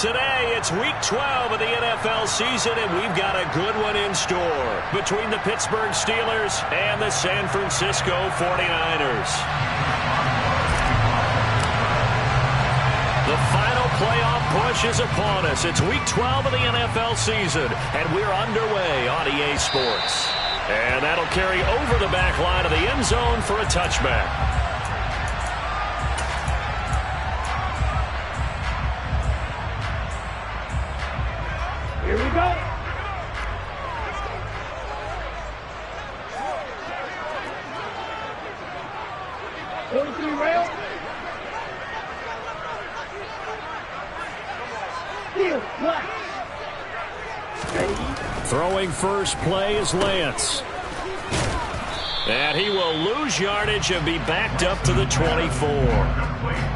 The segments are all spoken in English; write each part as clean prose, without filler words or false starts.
Today, it's Week 12 of the NFL season, and we've got a good one in store between the Pittsburgh Steelers and the San Francisco 49ers. The final playoff push is upon us. It's Week 12 of the NFL season, and we're underway on EA Sports. And that'll carry over the back line of the end zone for a touchback. Here we go. Rail. Steel, black. Ready. Throwing first play is Lance. And he will lose yardage and be backed up to the 24.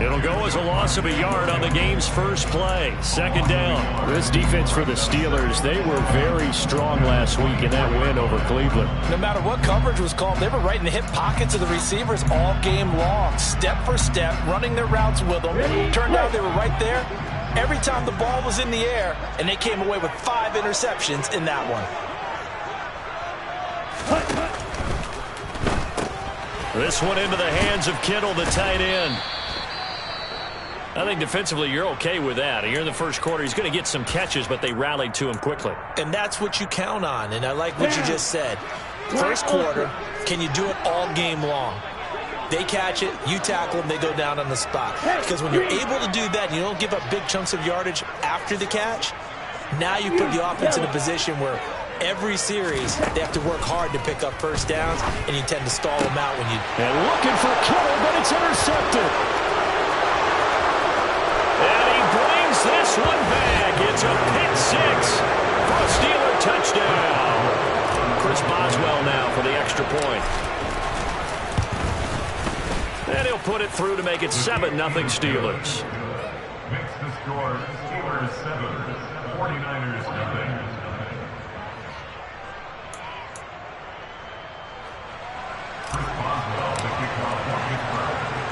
It'll go as a loss of a yard on the game's first play. Second down. This defense for the Steelers, they were very strong last week in that win over Cleveland. No matter what coverage was called, they were right in the hip pockets of the receivers all game long. Step for step, running their routes with them. Turned out they were right there every time the ball was in the air, and they came away with 5 interceptions in that one. This one into the hands of Kittle, the tight end. I think defensively you're okay with that. Here in the first quarter, he's going to get some catches, but they rallied to him quickly. And that's what you count on, and I like what you just said. First quarter, can you do it all game long? They catch it, you tackle them, they go down on the spot. Because when you're able to do that, and you don't give up big chunks of yardage after the catch, now you put the offense in a position where every series they have to work hard to pick up first downs, and you tend to stall them out when you... And looking for Kittle, but it's intercepted. And he brings this one back. It's a pick six for a Steeler touchdown. Chris Boswell now for the extra point. And he'll put it through to make it 7-0 Steelers. Makes the score Steelers 7, 49ers nothing.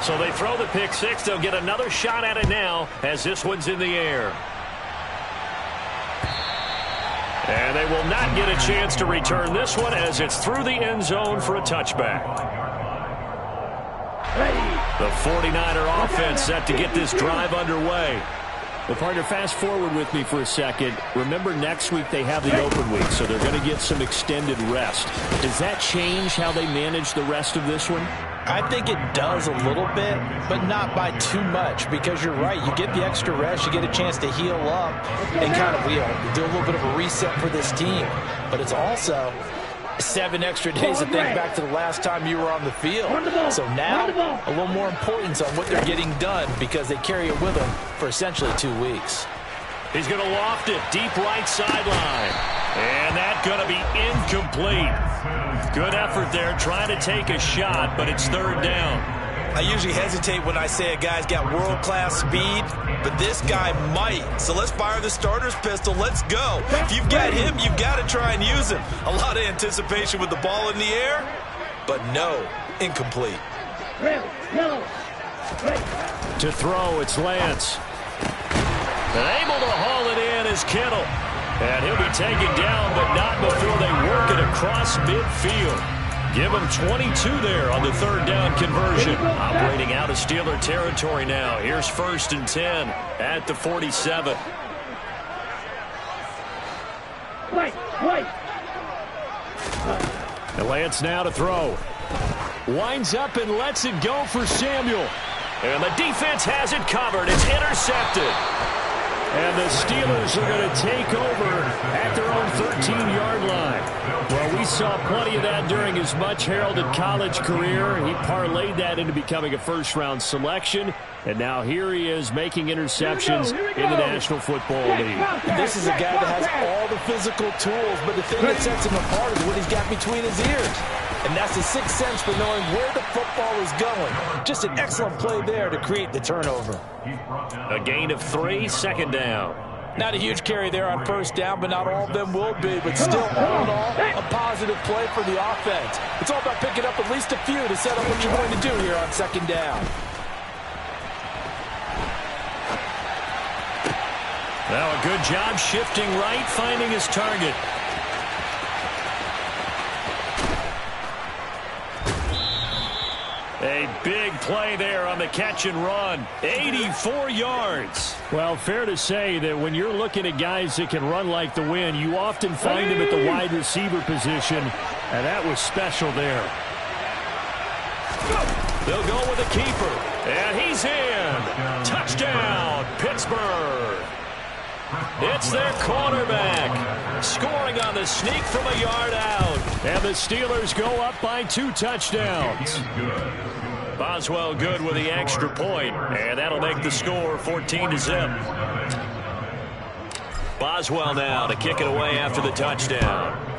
So they throw the pick six. They'll get another shot at it now as this one's in the air. And they will not get a chance to return this one as it's through the end zone for a touchback. The 49er offense set to get this drive underway. Well, partner, fast forward with me for a second. Remember, next week they have the open week, so they're going to get some extended rest. Does that change how they manage the rest of this one? I think it does a little bit, but not by too much, because you're right. You get the extra rest, you get a chance to heal up and kind of do a little bit of a reset for this team. But it's also 7 extra days to think back to the last time you were on the field. So now, a little more importance on what they're getting done because they carry it with them for essentially 2 weeks. He's going to loft it deep right sideline. And that's going to be incomplete. Good effort there trying to take a shot, but it's third down. I usually hesitate when I say a guy's got world-class speed, but this guy might. So let's fire the starter's pistol. Let's go. If you've got him, you've got to try and use him. A lot of anticipation with the ball in the air, but no, incomplete. To throw, it's Lance. And able to haul it in is Kittle. And he'll be taken down, but not before they work it across midfield. Give him 22 there on the third down conversion. Operating out of Steeler territory now. Here's 1st and 10 at the 47. And Lance now to throw. Winds up and lets it go for Samuel. And the defense has it covered. It's intercepted. And the Steelers are going to take over at their own 13-yard line. Well, we saw plenty of that during his much-heralded college career. He parlayed that into becoming a first-round selection. And now here he is making interceptions in the National Football League. This is a guy that has all the physical tools, but the thing that sets him apart is what he's got between his ears. And that's the sixth sense for knowing where the football is going. Just an excellent play there to create the turnover. A gain of 3, second down. Not a huge carry there on first down, but not all of them will be. But still, all in all, a positive play for the offense. It's all about picking up at least a few to set up what you're going to do here on second down. Now a good job shifting right, finding his target. A big play there on the catch and run. 84 yards. Well, fair to say that when you're looking at guys that can run like the wind, you often find them at the wide receiver position, and that was special there. They'll go with the keeper, and he's in. Touchdown, Pittsburgh. It's their quarterback, scoring on the sneak from a yard out. And the Steelers go up by 2 touchdowns. Boswell good with the extra point, and that'll make the score 14-0. Boswell now to kick it away after the touchdown.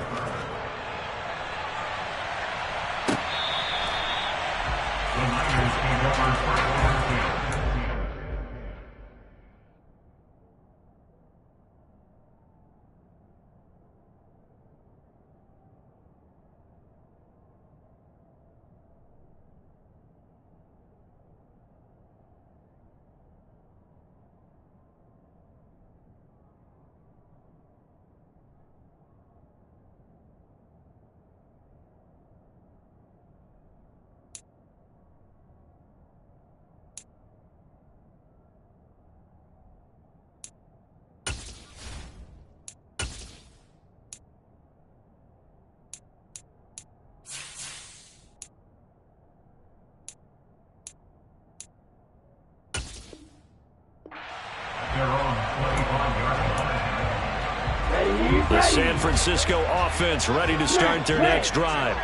The San Francisco offense ready to start their next drive.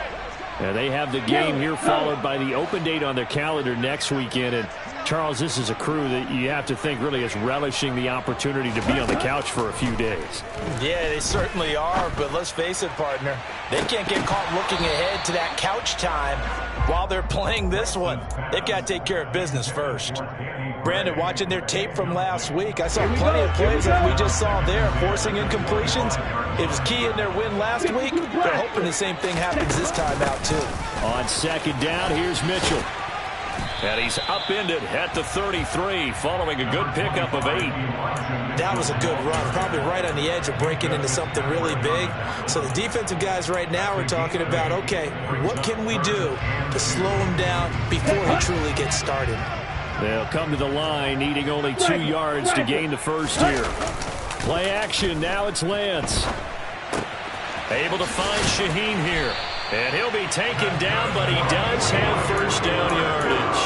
And they have the game here followed by the open date on their calendar next weekend. And Charles, this is a crew that you have to think really is relishing the opportunity to be on the couch for a few days. Yeah, they certainly are, but let's face it, partner. They can't get caught looking ahead to that couch time while they're playing this one. They've got to take care of business first. Brandon, watching their tape from last week, I saw plenty of plays that we just saw there, forcing incompletions. It was key in their win last week. They're hoping the same thing happens this time out, too. On second down, here's Mitchell. And he's upended at the 33, following a good pickup of 8. That was a good run, probably right on the edge of breaking into something really big. So the defensive guys right now are talking about, okay, what can we do to slow him down before he truly gets started? They'll come to the line, needing only 2 yards to gain the first here. Play action, now it's Lance. Able to find Shaheen here. And he'll be taken down, but he does have first down yardage.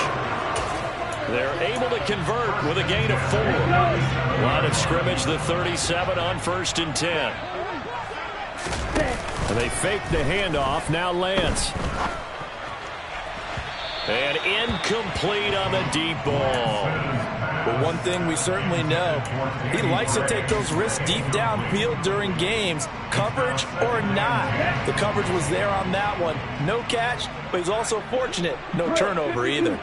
They're able to convert with a gain of 4. Line of scrimmage, the 37 on 1st and 10. And they fake the handoff, now Lance. And incomplete on the deep ball. Well, one thing we certainly know, he likes to take those risks deep downfield during games, coverage or not. The coverage was there on that one. No catch, but he's also fortunate. No turnover either.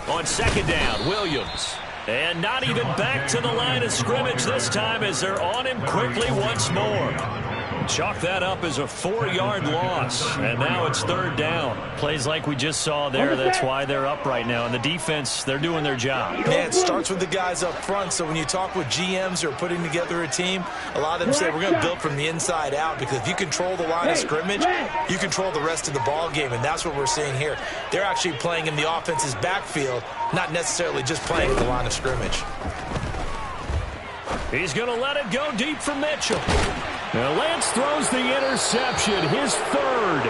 On second down, Williams. And not even back to the line of scrimmage this time as they're on him quickly once more. Chalk that up as a 4-yard loss, and now it's 3rd down. Plays like we just saw there, that's why they're up right now. And the defense, they're doing their job. Yeah, it starts with the guys up front, so when you talk with GMs who are putting together a team, a lot of them say we're going to build from the inside out, because if you control the line of scrimmage, you control the rest of the ball game, and that's what we're seeing here. They're actually playing in the offense's backfield, not necessarily just playing at the line of scrimmage. He's going to let it go deep for Mitchell. Now Lance throws the interception, his 3rd.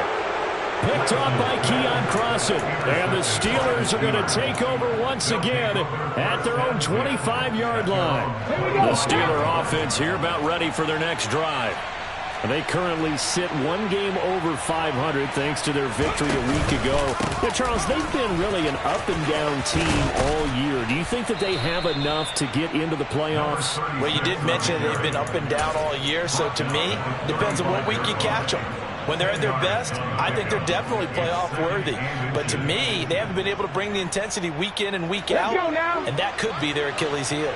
Picked off by Keon Crossen. And the Steelers are going to take over once again at their own 25-yard line. The Steeler offense here about ready for their next drive. They currently sit 1 game over 500 thanks to their victory a week ago. Yeah, Charles, they've been really an up-and-down team all year. Do you think that they have enough to get into the playoffs? Well, you did mention they've been up and down all year, so to me, depends on what week you catch them. When they're at their best, I think they're definitely playoff worthy. But to me, they haven't been able to bring the intensity week in and week out, and that could be their Achilles heel.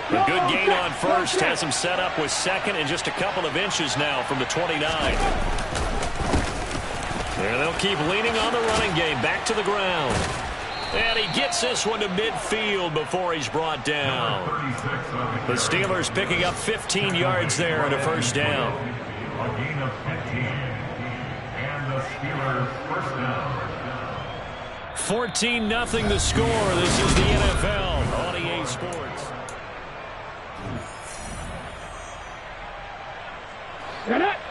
A good gain on first has him set up with second and just a couple of inches now from the 29. And they'll keep leaning on the running game back to the ground. And he gets this one to midfield before he's brought down. The Steelers picking up 15 yards there and a first down. A gain of 15. And the Steelers first down. 14-0 the score. This is the NFL on EA Sports.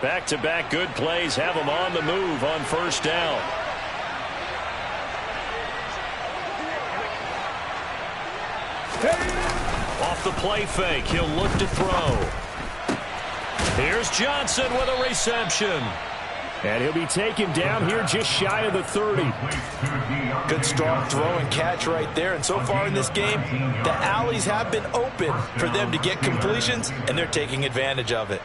Back-to-back good plays have them on the move on first down. Off the play fake, he'll look to throw. Here's Johnson with a reception. And he'll be taken down here just shy of the 30. Good strong throw and catch right there. And so far in this game, the alleys have been open for them to get completions, and they're taking advantage of it.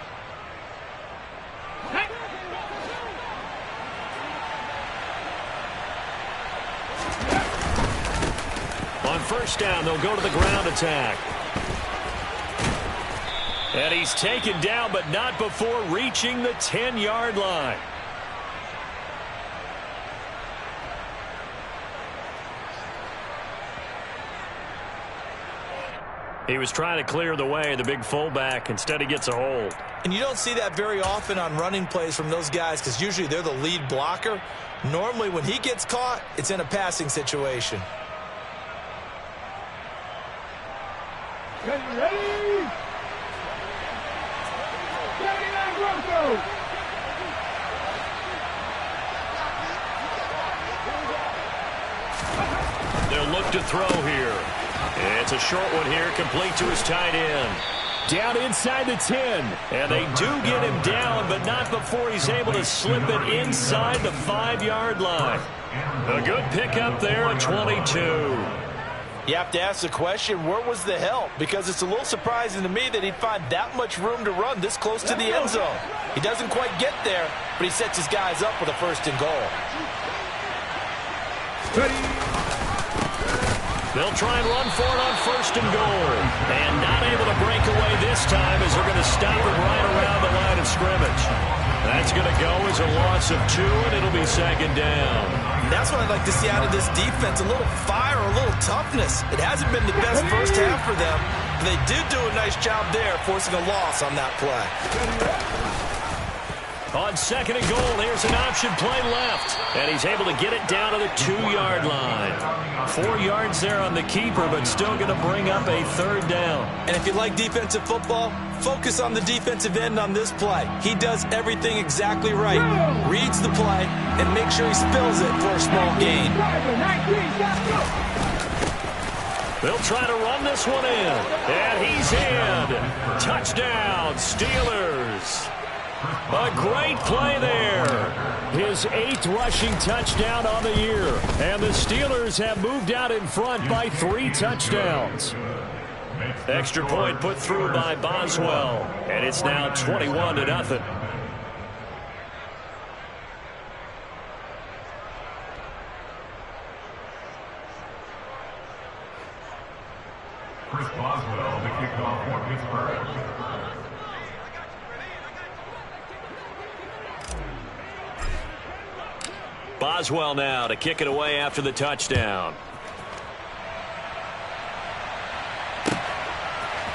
On first down, they'll go to the ground attack. And he's taken down, but not before reaching the 10-yard line. He was trying to clear the way, the big fullback. Instead, he gets a hold. And you don't see that very often on running plays from those guys because usually they're the lead blocker. Normally, when he gets caught, it's in a passing situation. Get ready! 79 Broncos! They'll look to throw here. It's a short one here, complete to his tight end. Down inside the 10. And they do get him down, but not before he's able to slip it inside the 5-yard line. A good pickup there at 22. You have to ask the question, where was the help? Because it's a little surprising to me that he'd find that much room to run this close to the end zone. He doesn't quite get there, but he sets his guys up with a first and goal. They'll try and run for it on first and goal. And not able to break away this time as they're going to stop it right around the line of scrimmage. That's going to go as a loss of 2, and it'll be second down. That's what I'd like to see out of this defense, a little fire, a little toughness. It hasn't been the best first half for them, but they did do a nice job there forcing a loss on that play. On second and goal, here's an option play left. And he's able to get it down to the 2-yard line. 4 yards there on the keeper, but still going to bring up a third down. And if you like defensive football, focus on the defensive end on this play. He does everything exactly right. Reads the play and makes sure he spills it for a small gain. They'll try to run this one in. And he's in. Touchdown, Steelers. A great play there. His 8th rushing touchdown on the year. And the Steelers have moved out in front by 3 touchdowns. Extra point put through by Boswell. And it's now 21-0. Chris Boswell, the kickoff for Pittsburgh. Boswell now to kick it away after the touchdown.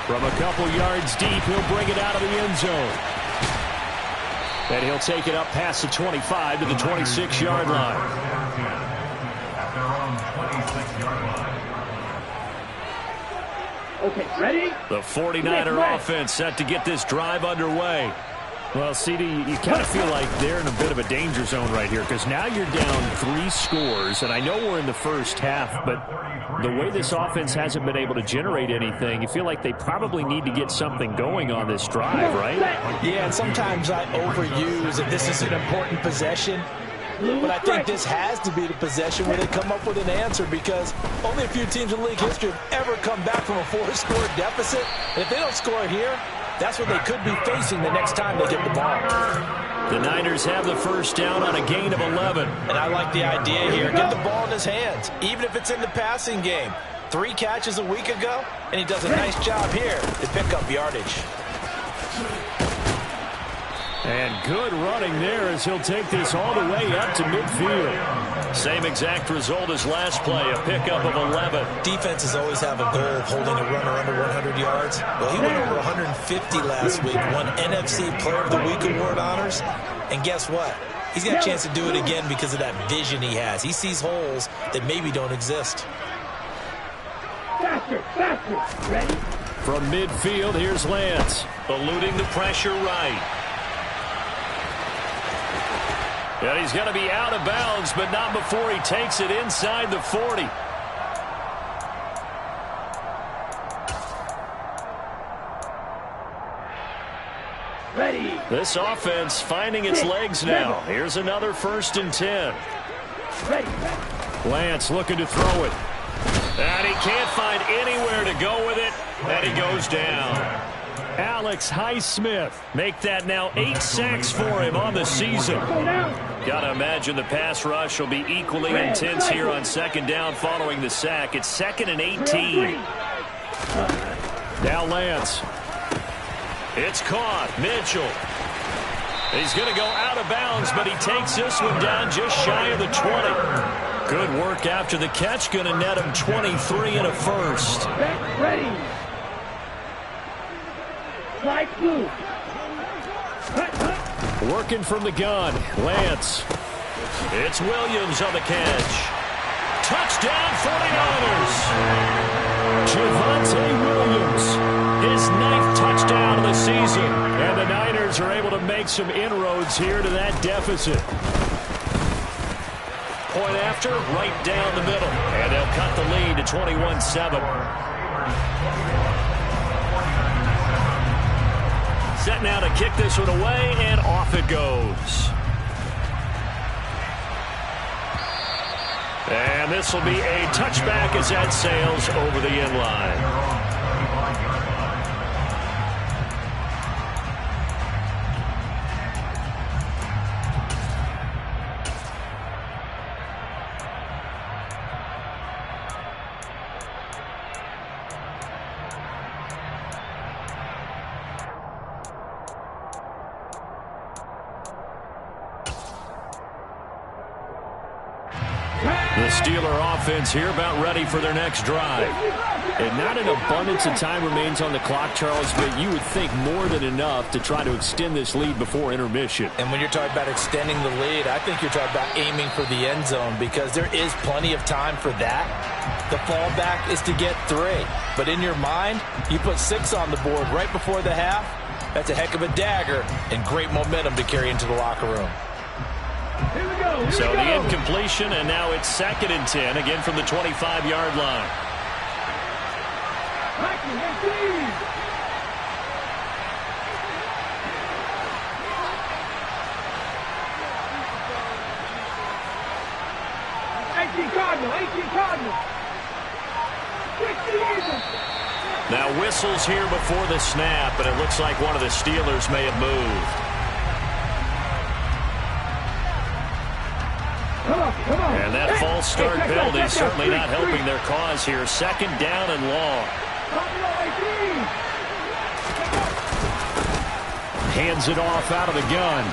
From a couple yards deep, he'll bring it out of the end zone. And he'll take it up past the 25 to the 26-yard line. At their own 26-yard line. Okay, ready? The 49er offense set to get this drive underway. Well, CD, you kind of feel like they're in a bit of a danger zone right here because now you're down 3 scores, and I know we're in the first half, but the way this offense hasn't been able to generate anything, you feel like they probably need to get something going on this drive, right? Yeah, and sometimes I overuse if this is an important possession, but I think this has to be the possession where they come up with an answer because only a few teams in league history have ever come back from a 4-score deficit, and if they don't score here, that's what they could be facing the next time they get the ball. The Niners have the first down on a gain of 11. And I like the idea here. Get the ball in his hands, even if it's in the passing game. 3 catches a week ago, and he does a nice job here to pick up yardage. And good running there as he'll take this all the way up to midfield. Same exact result as last play, a pickup of 11. Defenses always have a goal of holding a runner under 100 yards. Well, he went over 150 last week, won NFC Player of the Week award honors. And guess what? He's got a chance to do it again because of that vision he has. He sees holes that maybe don't exist. Faster, faster. Ready? From midfield, here's Lance. Eluding the pressure right. And he's going to be out of bounds, but not before he takes it inside the 40. Ready. This offense finding its legs now. Here's another 1st and 10. Ready. Lance looking to throw it. And he can't find anywhere to go with it, and he goes down. Alex Highsmith. Make that now 8 sacks for him on the season. Gotta imagine the pass rush will be equally intense here on 2nd down following the sack. It's 2nd and 18. Now Lance. It's caught. Mitchell. He's going to go out of bounds, but he takes this one down just shy of the 20. Good work after the catch. Going to net him 23 and a first. Ready. Slide blue. Working from the gun. Lance. It's Williams on the catch. Touchdown 49ers. Javonte Williams. His 9th touchdown of the season. And the Niners are able to make some inroads here to that deficit. Point after, right down the middle. And they'll cut the lead to 21-7. Set now to kick this one away, and off it goes. And this will be a touchback as that sails over the end line. The Steeler offense here about ready for their next drive. And not an abundance of time remains on the clock, Charles, but you would think more than enough to try to extend this lead before intermission. And when you're talking about extending the lead, I think you're talking about aiming for the end zone because there is plenty of time for that. The fallback is to get 3. But in your mind, you put 6 on the board right before the half. That's a heck of a dagger and great momentum to carry into the locker room. Here we go. So the incompletion, and now it's 2nd and 10, again from the 25-yard line. Now whistles here before the snap, and it looks like one of the Steelers may have moved. And that false start penalty certainly not helping their cause here. 2nd down and long. Hands it off out of the gun.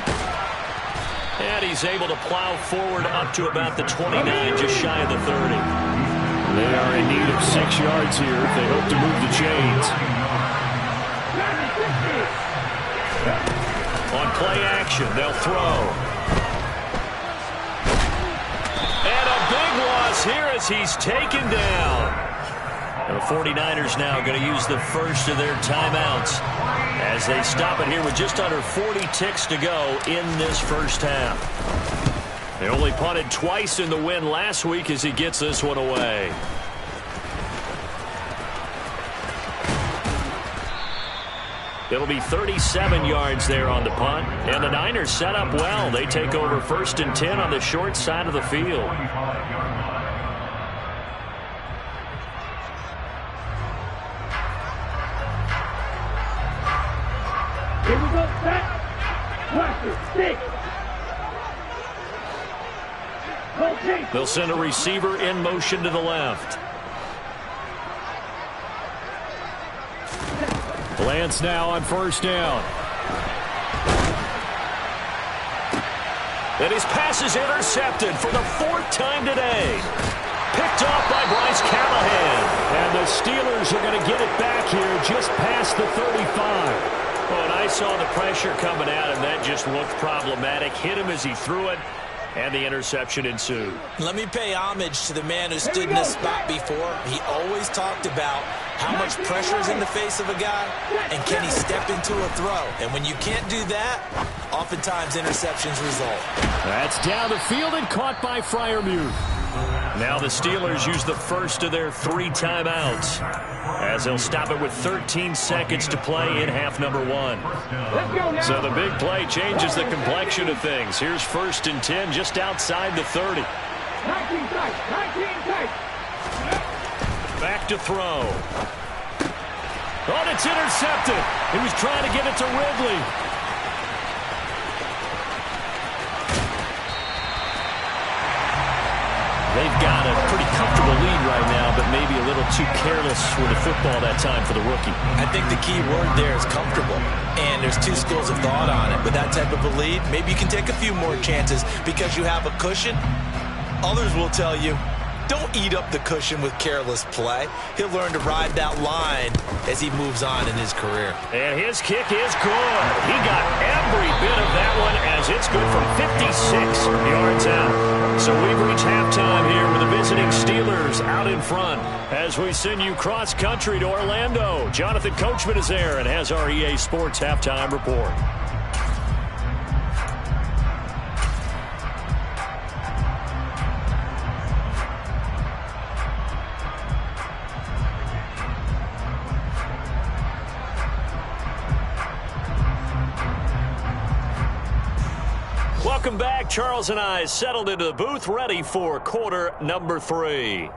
And he's able to plow forward up to about the 29, just shy of the 30. They are in need of 6 yards here if they hope to move the chains. On play action, they'll throw. And a big loss here as he's taken down. And the 49ers now going to use the first of their timeouts as they stop it here with just under 40 ticks to go in this first half. They only punted twice in the win last week as he gets this one away. It'll be 37 yards there on the punt. And the Niners set up well. They take over 1st and 10 on the short side of the field. Here we go, set. Cluster, stick. Okay. They'll send a receiver in motion to the left. Lance now on 1st down. And his pass is intercepted for the 4th time today. Picked off by Bryce Callahan. And the Steelers are going to get it back here just past the 35. Well, and I saw the pressure coming at him. That just looked problematic. Hit him as he threw it, and the interception ensued. Let me pay homage to the man who stood in this spot before. He always talked about how much pressure is in the face of a guy, and can he step into a throw. And when you can't do that, oftentimes interceptions result. That's down the field and caught by Freiermuth. Now the Steelers use the first of their 3 timeouts, as they'll stop it with 13 seconds to play in half number 1. So the big play changes the complexion of things. Here's 1st and 10 just outside the 30. 19 tight, 19 tight. Back to throw. Oh, and it's intercepted. He was trying to get it to Ridley. They've got a pretty comfortable lead right now, but maybe a little too careless with the football that time for the rookie. I think the key word there is comfortable, and there's 2 schools of thought on it. With that type of a lead, maybe you can take a few more chances because you have a cushion. Others will tell you, don't eat up the cushion with careless play. He'll learn to ride that line as he moves on in his career. And his kick is good. He got every bit of that one as it's good from 56 yards out. So we've reached halftime here with the visiting Steelers out in front. As we send you cross-country to Orlando, Jonathan Coachman is there and has our EA Sports halftime report. Welcome back. Charles and I settled into the booth, ready for quarter number 3.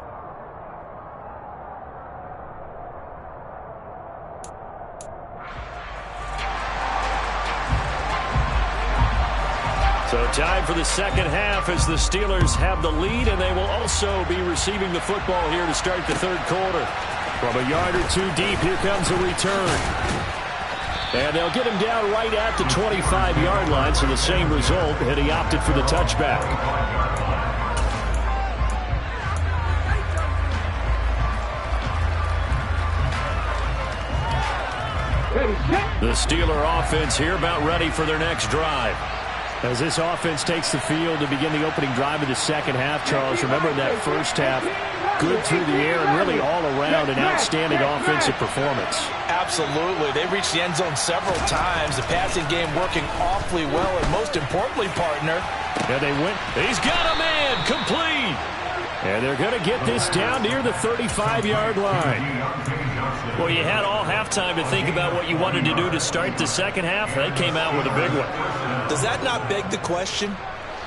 So time for the second half as the Steelers have the lead, and they will also be receiving the football here to start the 3rd quarter. From a yard or 2 deep, here comes a return. And they'll get him down right at the 25-yard line, so the same result, and he opted for the touchback. The Steeler offense here about ready for their next drive. As this offense takes the field to begin the opening drive of the second half, Charles, remember in that first half, good through the air and really all around an outstanding offensive performance. Absolutely. They reached the end zone several times. The passing game working awfully well, and most importantly, partner. Yeah, they went. He's got a man complete. And they're going to get this down near the 35-yard line. Well, you had all halftime to think about what you wanted to do to start the second half. They came out with a big one. Does that not beg the question?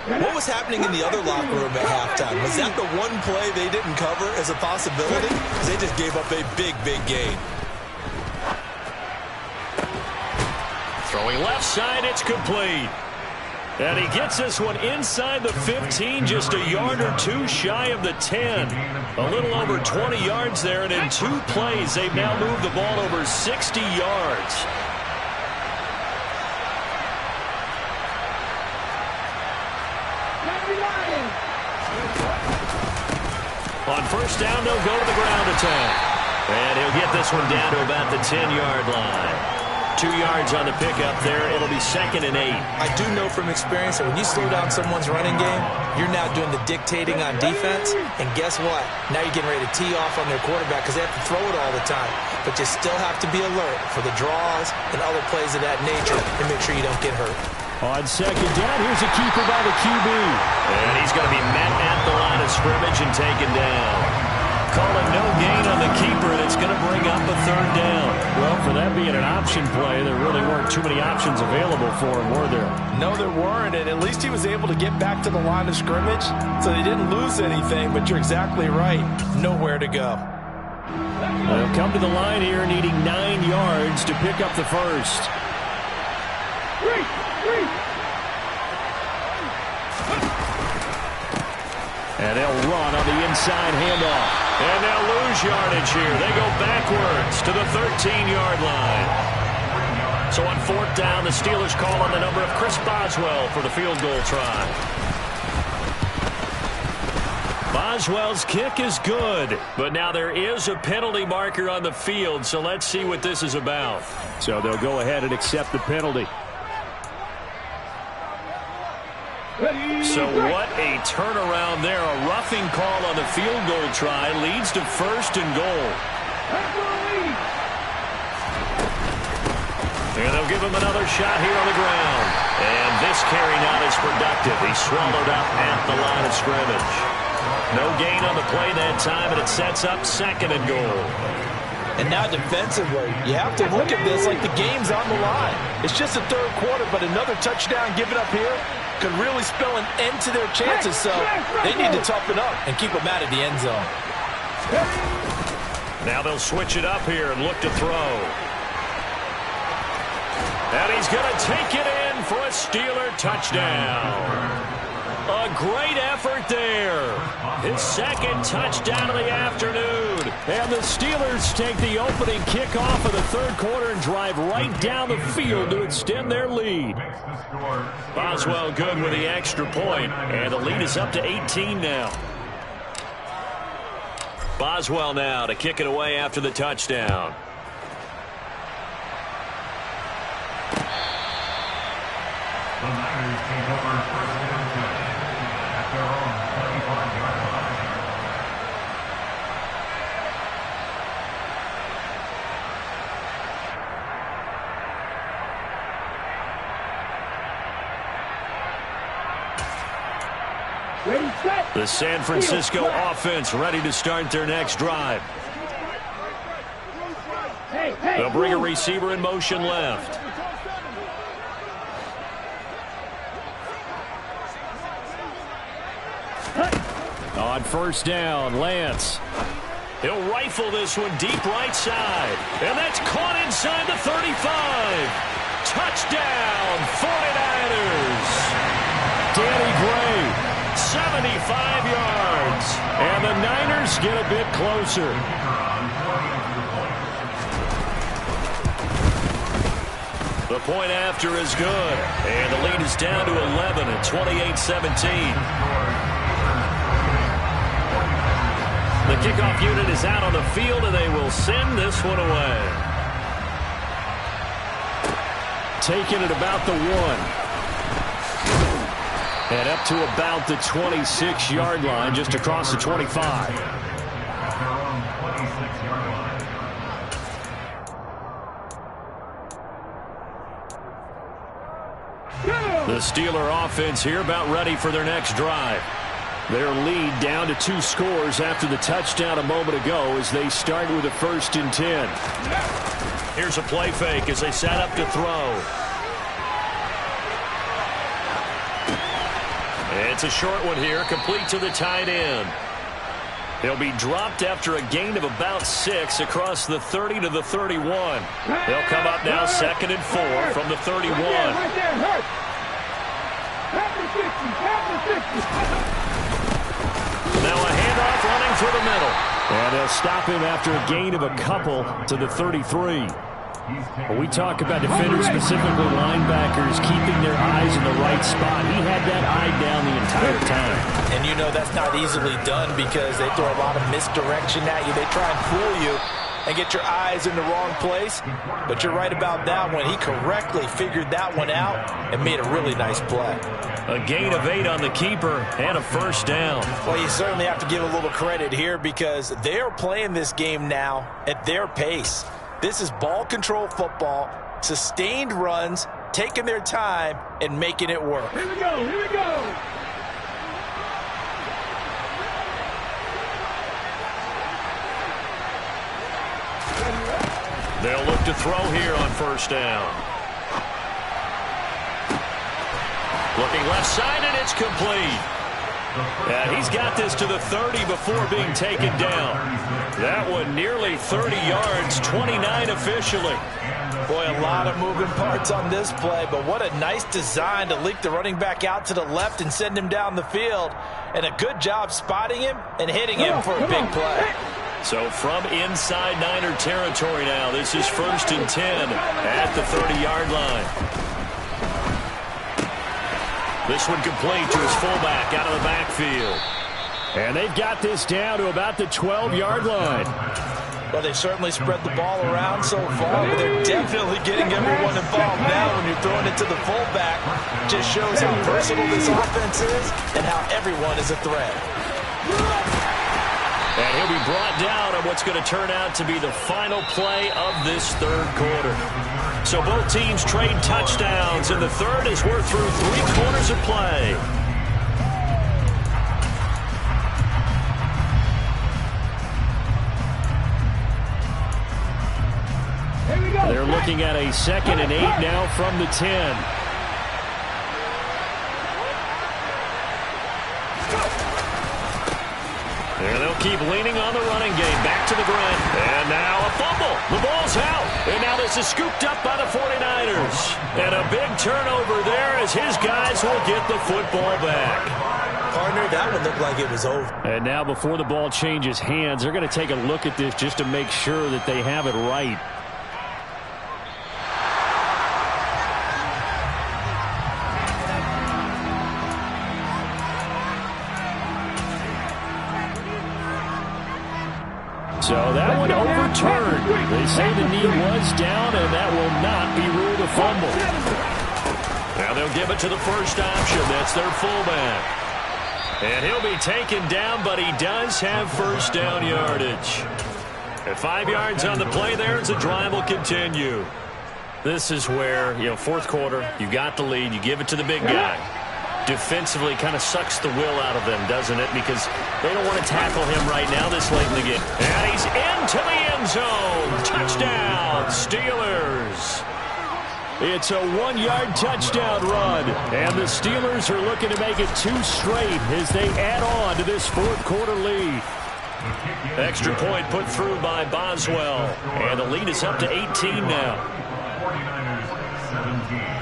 What was happening in the other locker room at halftime? Was that the one play they didn't cover as a possibility? Because they just gave up a big, big gain. Throwing left side, it's complete. And he gets this one inside the 15, just a yard or 2 shy of the 10. A little over 20 yards there, and in 2 plays, they've now moved the ball over 60 yards. On first down, they'll go to the ground attack. And he'll get this one down to about the 10-yard line. 2 yards on the pickup there. It'll be 2nd and 8. I do know from experience that when you slow down someone's running game, you're now doing the dictating on defense. And guess what? Now you're getting ready to tee off on their quarterback because they have to throw it all the time. But you still have to be alert for the draws and other plays of that nature and make sure you don't get hurt. On second down, here's a keeper by the QB. And he's going to be met at the line of scrimmage and taken down. Calling no gain on the keeper, and it's going to bring up a 3rd down. Well, for that being an option play, there really weren't too many options available for him, were there? No, there weren't, and at least he was able to get back to the line of scrimmage, so they didn't lose anything, but you're exactly right. Nowhere to go. They'll come to the line here needing 9 yards to pick up the first. And they'll run on the inside handoff. And they'll lose yardage here. They go backwards to the 13-yard line. So on 4th down, the Steelers call on the number of Chris Boswell for the field goal try. Boswell's kick is good, but now there is a penalty marker on the field, so let's see what this is about. So they'll go ahead and accept the penalty. So what a turnaround there. A roughing call on the field goal try leads to 1st and goal. And they'll give him another shot here on the ground. And this carry not as productive. He's swallowed up at the line of scrimmage. No gain on the play that time, and it sets up 2nd and goal. And now defensively, you have to look at this like the game's on the line. It's just the 3rd quarter, but another touchdown given up here could really spell an end to their chances, so they need to toughen up and keep them out of the end zone. Now they'll switch it up here and look to throw. And he's going to take it in for a Steeler touchdown. A great effort there. His 2nd touchdown of the afternoon. And the Steelers take the opening kickoff of the 3rd quarter and drive right down the field to extend their lead. Boswell good with the extra point, and the lead is up to 18 now. Boswell now to kick it away after the touchdown. The Niners take over 1st and 10 at their own 25-yard line. The San Francisco offense ready to start their next drive. They'll bring a receiver in motion left. On 1st down, Lance. He'll rifle this one deep right side. And that's caught inside the 35. Touchdown, 49ers. Danny Gray. 75 yards. And the Niners get a bit closer. The point after is good. And the lead is down to 11 at 28-17. The kickoff unit is out on the field, and they will send this one away. Taking it about the 1. And up to about the 26-yard line, just across the 25. The Steeler offense here about ready for their next drive. Their lead down to 2 scores after the touchdown a moment ago as they start with a 1st and 10. Here's a play fake as they set up to throw. It's a short one here, complete to the tight end. He'll be dropped after a gain of about 6 across the 30 to the 31. They'll come up now 2nd and 4 from the 31. Now a handoff running through the middle. And they'll stop him after a gain of a couple to the 33. When we talk about defenders, specifically linebackers, keeping their eyes in the right spot, he had that eye down the entire time. And you know that's not easily done because they throw a lot of misdirection at you. They try and fool you and get your eyes in the wrong place. But you're right about that one. He correctly figured that one out and made a really nice play. A gain of 8 on the keeper and a 1st down. Well, you certainly have to give a little credit here because they're playing this game now at their pace. This is ball control football, sustained runs, taking their time, and making it work. Here we go, here we go. They'll look to throw here on 1st down. Looking left side, and it's complete. And he's got this to the 30 before being taken down. That one nearly 30 yards, 29 officially. Boy, a lot of moving parts on this play, but what a nice design to leak the running back out to the left and send him down the field. And a good job spotting him and hitting him for a big play. So from inside Niner territory now, this is 1st and 10 at the 30-yard line. This one complete to his fullback out of the backfield. And they've got this down to about the 12-yard line. Well, they've certainly spread the ball around so far, but they're definitely getting everyone involved now. When you're throwing it to the fullback, just shows how versatile this offense is and how everyone is a threat. And he'll be brought down on what's going to turn out to be the final play of this third quarter. So both teams trade touchdowns, and the third as we're through 3 quarters of play. They're looking at a 2nd and 8 now from the 10. And they'll keep leaning on the running game. Back to the ground. And now a fumble. The ball's out. And now this is scooped up by the 49ers. And a big turnover there as his guys will get the football back. Partner, that one looked like it was over. And now before the ball changes hands, they're going to take a look at this just to make sure that they have it right. So that one overturned. They say the knee was down, and that will not be ruled a fumble. Now they'll give it to the first option. That's their fullback. And he'll be taken down, but he does have first down yardage. At 5 yards on the play there as the drive will continue. This is where, fourth quarter, you got the lead, you give it to the big guy. Defensively kind of sucks the will out of them, doesn't it? Because they don't want to tackle him right now this late in the game. And he's into the end zone. Touchdown, Steelers. It's a 1-yard touchdown run. And the Steelers are looking to make it 2 straight as they add on to this fourth quarter lead. Extra point put through by Boswell. And the lead is up to 18 now. 49ers 17.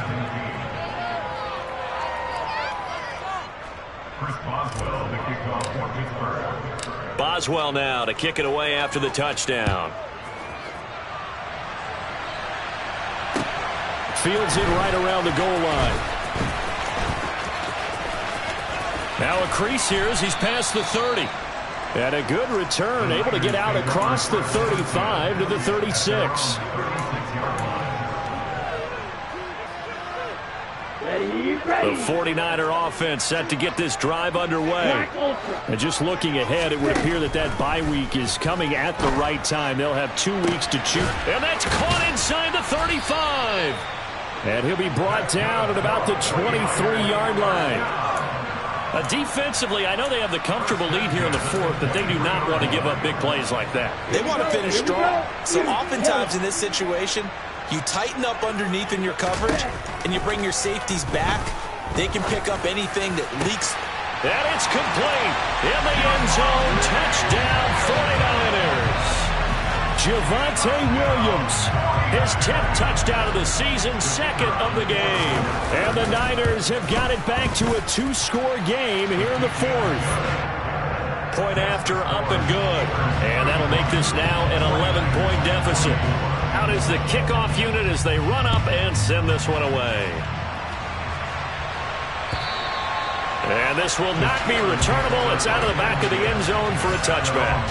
Chris Boswell, the kickoff for Pittsburgh. Boswell now to kick it away after the touchdown. Fields it right around the goal line. Now a crease here as he's past the 30. And a good return, able to get out across the 35 to the 36. The 49er offense set to get this drive underway. And just looking ahead, it would appear that that bye week is coming at the right time. They'll have 2 weeks to chew. And that's caught inside the 35. And he'll be brought down at about the 23-yard line. Defensively, I know they have the comfortable lead here in the fourth, but they do not want to give up big plays like that. They want to finish strong. So oftentimes in this situation, you tighten up underneath in your coverage, and you bring your safeties back. They can pick up anything that leaks. And it's complete. In the end zone, touchdown 49ers. Javonte Williams, his 10th touchdown of the season, 2nd of the game. And the Niners have got it back to a 2-score game here in the fourth. Point after, up and good. And that'll make this now an 11-point deficit. Out is the kickoff unit as they run up and send this one away. And this will not be returnable. It's out of the back of the end zone for a touchback.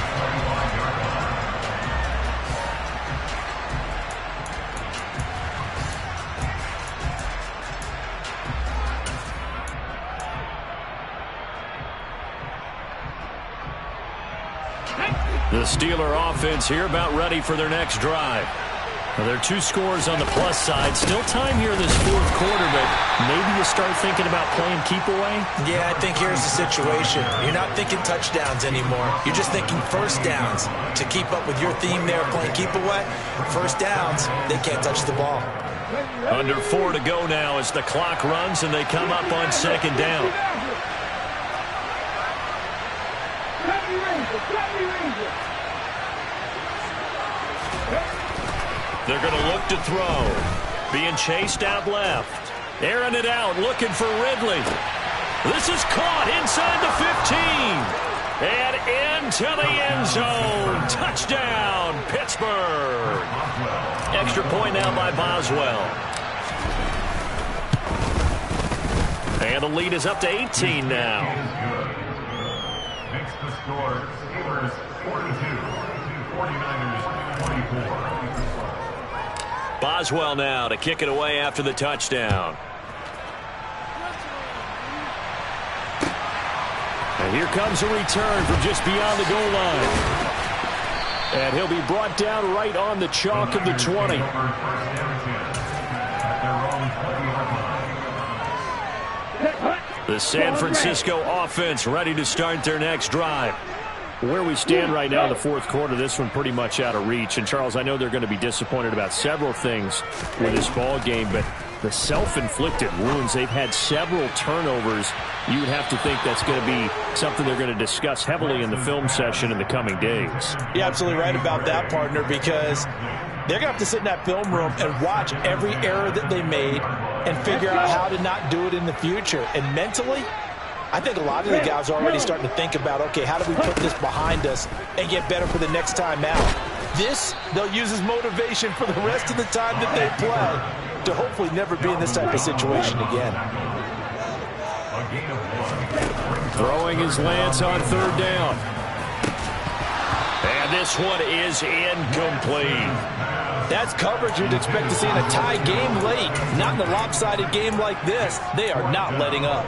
The Steeler offense here about ready for their next drive. Well, there are 2 scores on the plus side. Still time here in this fourth quarter, but maybe you start thinking about playing keep away? Yeah, I think here's the situation. You're not thinking touchdowns anymore. You're just thinking first downs. To keep up with your theme there, playing keep away, first downs, they can't touch the ball. Under 4 to go now as the clock runs and they come up on 2nd down. They're going to look to throw. Being chased out left. Airing it out, looking for Ridley. This is caught inside the 15. And into the end zone. Touchdown, Pittsburgh. Extra point now by Boswell. And the lead is up to 18 now. Makes the score Steelers 42, 49ers 24. Boswell now to kick it away after the touchdown. And here comes a return from just beyond the goal line. And he'll be brought down right on the chalk of the 20. The San Francisco offense ready to start their next drive. Where we stand right now in the fourth quarter, this one pretty much out of reach. And, Charles, I know they're going to be disappointed about several things with this ball game, but the self-inflicted wounds, they've had several turnovers. You would have to think that's going to be something they're going to discuss heavily in the film session in the coming days. You're absolutely right about that, partner, because they're going to have to sit in that film room and watch every error that they made and figure out how to not do it in the future. And mentally, I think a lot of the guys are already starting to think about, okay, how do we put this behind us and get better for the next time out? This, they'll use as motivation for the rest of the time that they play to hopefully never be in this type of situation again. Throwing his Lance on third down. And this one is incomplete. That's coverage you'd expect to see in a tie game late. Not in a lopsided game like this. They are not letting up.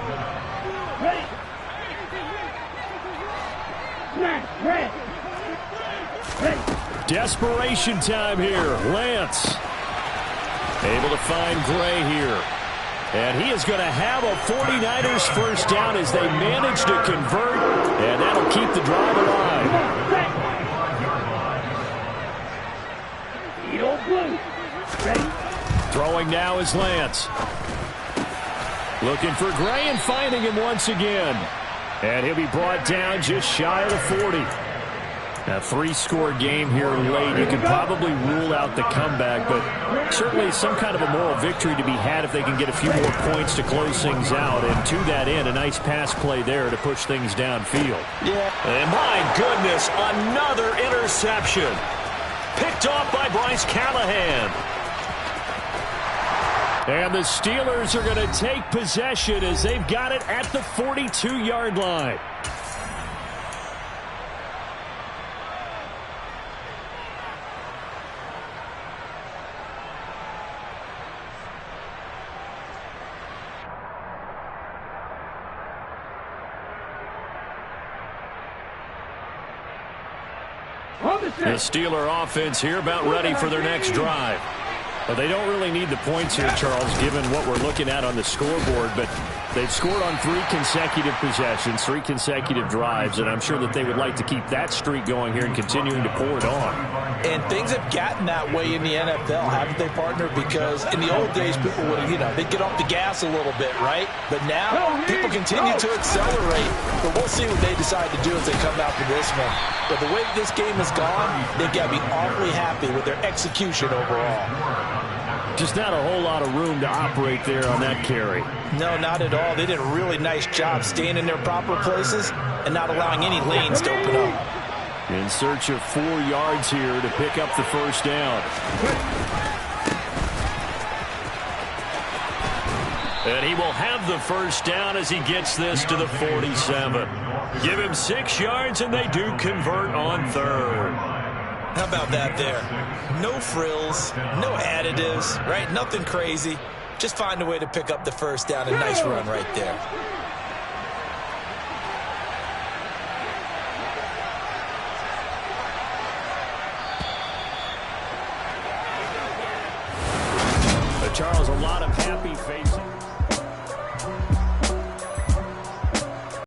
Ready. Ready. Desperation time here. Lance able to find Gray here. And he is going to have a 49ers first down as they manage to convert. And that'll keep the drive alive. Throwing now is Lance. Looking for Gray and finding him once again. And he'll be brought down just shy of the 40. A three-score game here late. You could probably rule out the comeback, but certainly some kind of a moral victory to be had if they can get a few more points to close things out. And to that end, a nice pass play there to push things downfield. Yeah. And my goodness, another interception. Picked off by Bryce Callahan. And the Steelers are going to take possession as they've got it at the 42-yard line. The Steeler offense here about ready for their next drive. Well, they don't really need the points here, Charles, given what we're looking at on the scoreboard, but they've scored on 3 consecutive possessions, 3 consecutive drives, and I'm sure that they would like to keep that streak going here and continuing to pour it on. And things have gotten that way in the NFL, haven't they, partner? Because in the old days, people would, they'd get off the gas a little bit, right? But now, people continue to accelerate. But we'll see what they decide to do as they come out for this one. But the way this game has gone, they've got to be awfully happy with their execution overall. Just not a whole lot of room to operate there on that carry. No, not at all. They did a really nice job staying in their proper places and not allowing any lanes to open up. In search of 4 yards here to pick up the first down. And he will have the first down as he gets this to the 47. Give him 6 yards and they do convert on third. How about that there? No frills, no additives, right? Nothing crazy. Just find a way to pick up the first down. A nice run right there. But Charles, a lot of happy faces.